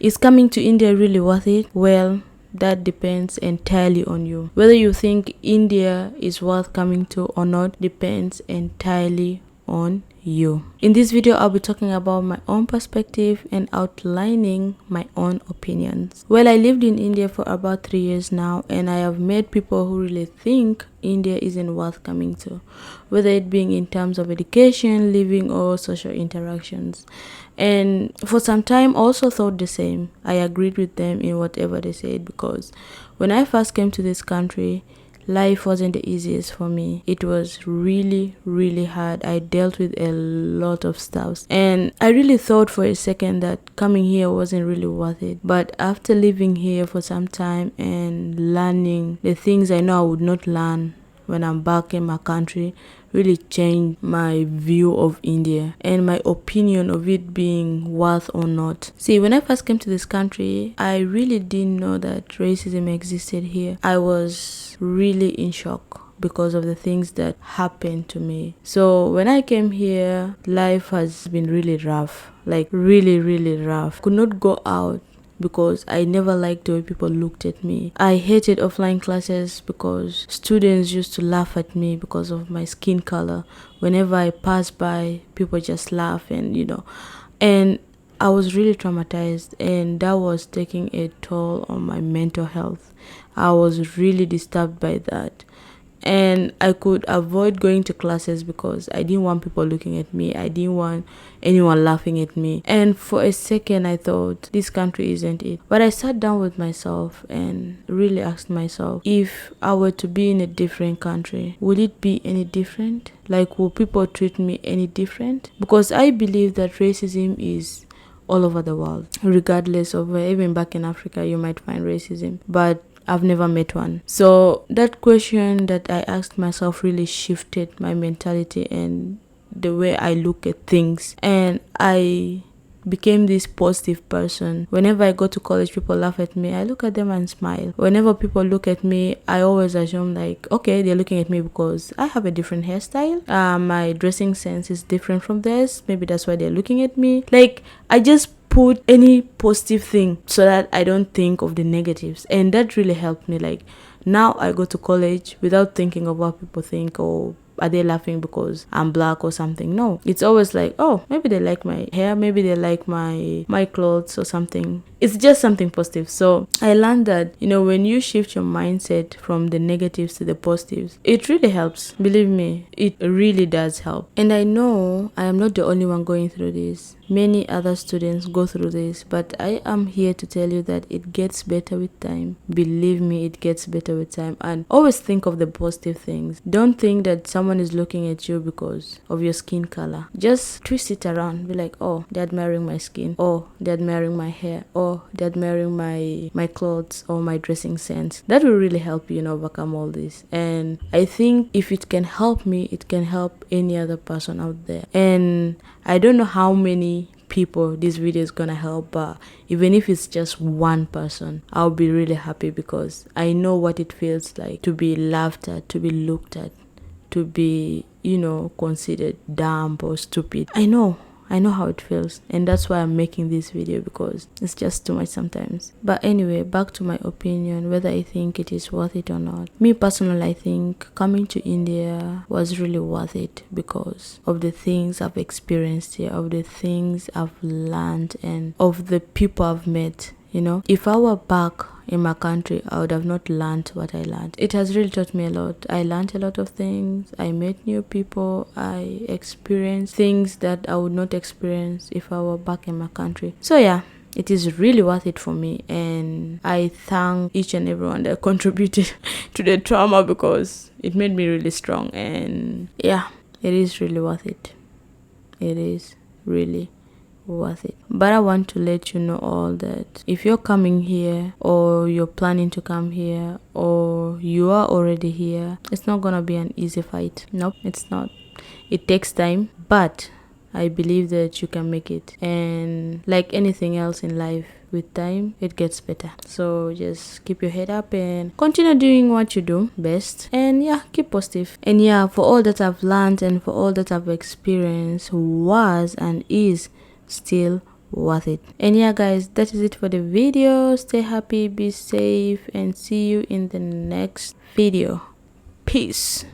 Is coming to India really worth it? Well, that depends entirely on you. Whether you think India is worth coming to or not depends entirely on you. In this video, I'll be talking about my own perspective and outlining my own opinions. Well, I lived in India for about 3 years now, and I have met people who really think India isn't worth coming to, whether it being in terms of education, living, or social interactions. And for some time also thought the same. I agreed with them in whatever they said, because when I first came to this country, life wasn't the easiest for me. It was really, really hard. I dealt with a lot of stuff, and I really thought for a second that coming here wasn't really worth it. But after living here for some time and learning the things I know I would not learn when I'm back in my country, really changed my view of India and my opinion of it being worth or not. See, when I first came to this country, I really didn't know that racism existed here. I was really in shock because of the things that happened to me. So when I came here, life has been really rough, like really, really rough. Could not go out because I never liked the way people looked at me. I hated offline classes because students used to laugh at me because of my skin color. Whenever I passed by, people just laugh and I was really traumatized, and that was taking a toll on my mental health. I was really disturbed by that. And I could avoid going to classes because I didn't want people looking at me. I didn't want anyone laughing at me. And for a second, I thought, this country isn't it. But I sat down with myself and really asked myself, if I were to be in a different country, would it be any different? Like, will people treat me any different? Because I believe that racism is all over the world, regardless of where. Even back in Africa, you might find racism. But I've never met one. So that question that I asked myself really shifted my mentality and the way I look at things. And I became this positive person. Whenever I go to college, people laugh at me. I look at them and smile. Whenever people look at me, I always assume like, okay, they're looking at me because I have a different hairstyle. My dressing sense is different from theirs. Maybe that's why they're looking at me. Like, I just put any positive thing so that I don't think of the negatives, and that really helped me. Like, now I go to college without thinking of what people think, or are they laughing because I'm black or something. No, it's always like, oh, maybe they like my hair, maybe they like my clothes or something. It's just something positive. So I learned that, when you shift your mindset from the negatives to the positives, it really helps. Believe me, it really does help. And I know I am not the only one going through this. Many other students go through this, but I am here to tell you that it gets better with time. Believe me, it gets better with time. And always think of the positive things. Don't think that someone is looking at you because of your skin color. Just twist it around. Be like, oh, they're admiring my skin. Oh, they're admiring my hair. Oh, they're admiring my clothes or my dressing sense. That will really help you, overcome all this. And I think if it can help me, it can help any other person out there. And I don't know how many people this video is gonna help, but even if it's just one person, I'll be really happy, because I know what it feels like to be laughed at, to be looked at, to be considered dumb or stupid. I know how it feels, and that's why I'm making this video, because it's just too much sometimes. But anyway, back to my opinion, whether I think it is worth it or not. Me personally, I think coming to India was really worth it because of the things I've experienced here, of the things I've learned, and of the people I've met. If I were back in my country, I would have not learned what I learned. It has really taught me a lot. I learned a lot of things. I met new people. I experienced things that I would not experience if I were back in my country. So yeah, it is really worth it for me, and I thank each and everyone that contributed to the trauma, because it made me really strong. And yeah, it is really worth it. It is really worth it. But I want to let you know all that if you're coming here, or you're planning to come here, or you are already here, it's not gonna be an easy fight. Nope, it's not. It takes time, but I believe that you can make it. And like anything else in life, with time it gets better. So just keep your head up and continue doing what you do best, and yeah, keep positive. And yeah, for all that I've learned and for all that I've experienced was and is still worth it. And yeah guys, that is it for the video. Stay happy, be safe, and see you in the next video. Peace.